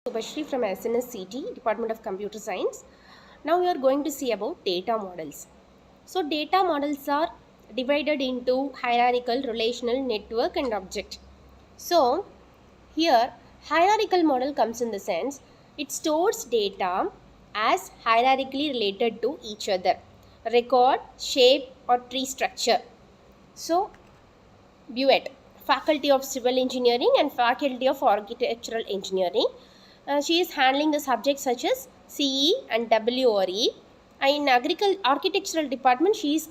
Subashri from SNSCT, Department of Computer Science. Now we are going to see about data models. So data models are divided into hierarchical, relational, network and object. So here hierarchical model comes in the sense it stores data as hierarchically related to each other. Record, shape or tree structure. So Buet, Faculty of Civil Engineering and Faculty of Architectural Engineering. She is handling the subjects such as CE and WRE. In Architectural Department, she is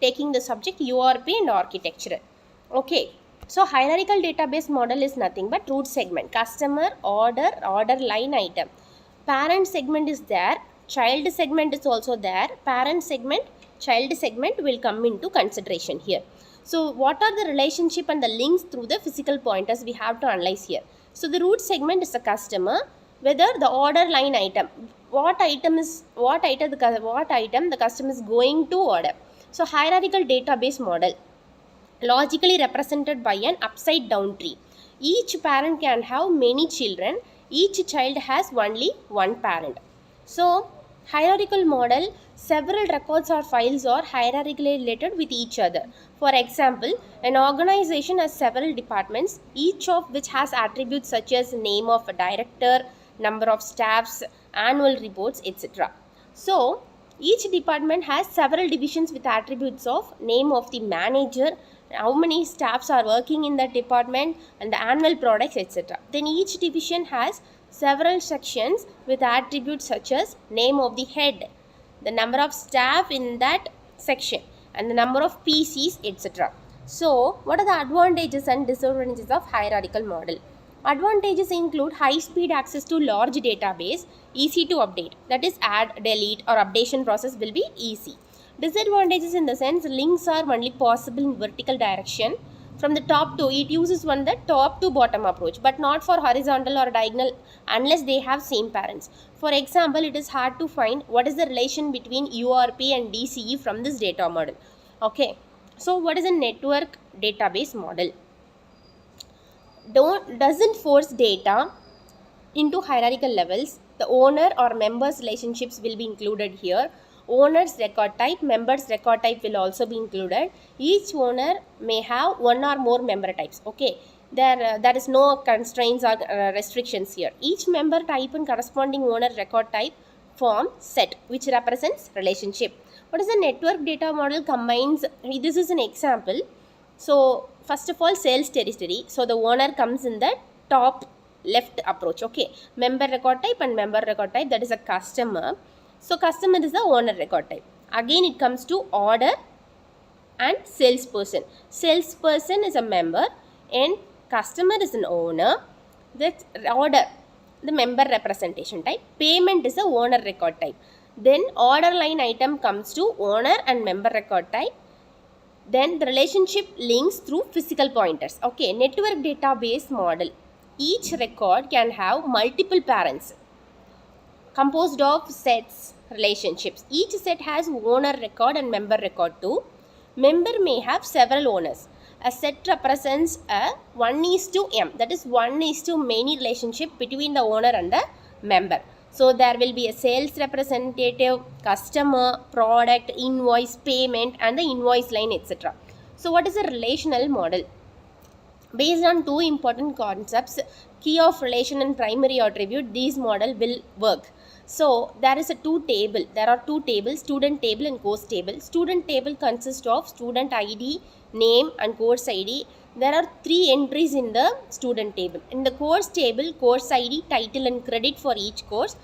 taking the subject URP and Architectural. Okay. So, hierarchical database model is nothing but root segment, customer, order, order line item. Parent segment is there, child segment is also there, parent segment, child segment will come into consideration here. So what are the relationship and the links through the physical pointers we have to analyze here. So the root segment is the customer, whether the order line item, what item the customer is going to order. So hierarchical database model, logically represented by an upside down tree. Each parent can have many children, each child has only one parent. So hierarchical model, several records or files are hierarchically related with each other. For example, an organization has several departments, each of which has attributes such as name of a director, number of staffs, annual reports, etc. So each department has several divisions with attributes of name of the manager, how many staffs are working in that department, and the annual products, etc. Then each division has several sections with attributes such as name of the head, the number of staff in that section, and the number of PCs, etc. So, what are the advantages and disadvantages of hierarchical model? Advantages include high speed access to large database, easy to update, that is add, delete or updation process will be easy. Disadvantages in the sense links are only possible in vertical direction. From the top to, it uses the top to bottom approach, but not for horizontal or diagonal unless they have same parents. For example, it is hard to find what is the relation between URP and DCE from this data model. Okay, so what is a network database model? Doesn't force data into hierarchical levels. The owner or members relationships will be included here. Owner's record type, members record type will also be included. Each owner may have one or more member types. Okay, there is no constraints or restrictions here. Each member type and corresponding owner record type form set which represents relationship. What is the network data model combines? This is an example. So first of all, sales territory. So the owner comes in the top left approach. Okay, member record type and member record type, that is a customer. So customer is the owner record type. Again it comes to order and salesperson. Salesperson is a member and customer is an owner. That's order, the member representation type. Payment is the owner record type. Then order line item comes to owner and member record type. Then the relationship links through physical pointers. Okay, network database model. Each record can have multiple parents composed of sets, relationships. Each set has owner record and member record too. Member may have several owners. A set represents a 1:m, that is 1:many relationship between the owner and the member. So there will be a sales representative, customer, product, invoice, payment and the invoice line, etc. So what is a relational model? Based on two important concepts, key of relation and primary attribute, these model will work. So there is a there are two tables, student table and course table. Student table consists of student ID, name and course ID. There are 3 entries in the student table. In the course table, course ID, title and credit for each course.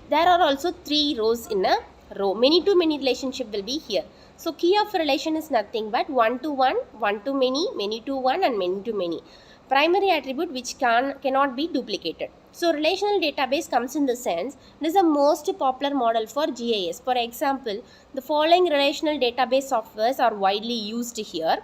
There are also 3 rows in a row. Many to many relationship will be here. So key of relation is nothing but one to one to many to one and many to many. Primary attribute which cannot be duplicated. So relational database comes in the sense this is the most popular model for GIS. For example, the following relational database softwares are widely used here.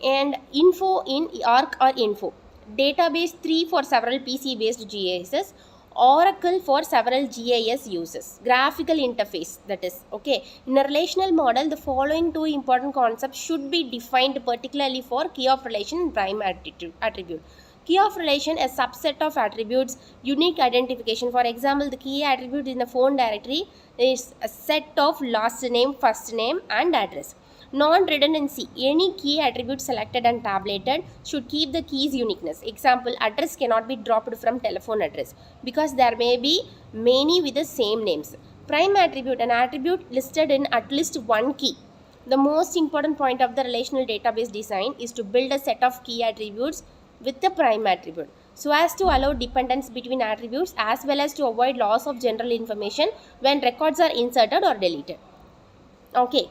And info in Arc or Info. Database 3 for several PC based GIS. Oracle for several GIS uses. Graphical interface, that is. Okay. In a relational model, the following 2 important concepts should be defined particularly for key of relation and prime attribute. Key of relation, a subset of attributes, unique identification. For example, the key attribute in the phone directory is a set of last name, first name and address. Non-redundancy, any key attribute selected and tabulated should keep the key's uniqueness. Example, address cannot be dropped from telephone address because there may be many with the same names. Prime attribute, an attribute listed in at least one key. The most important point of the relational database design is to build a set of key attributes with the prime attribute so as to allow dependence between attributes as well as to avoid loss of general information when records are inserted or deleted. Okay,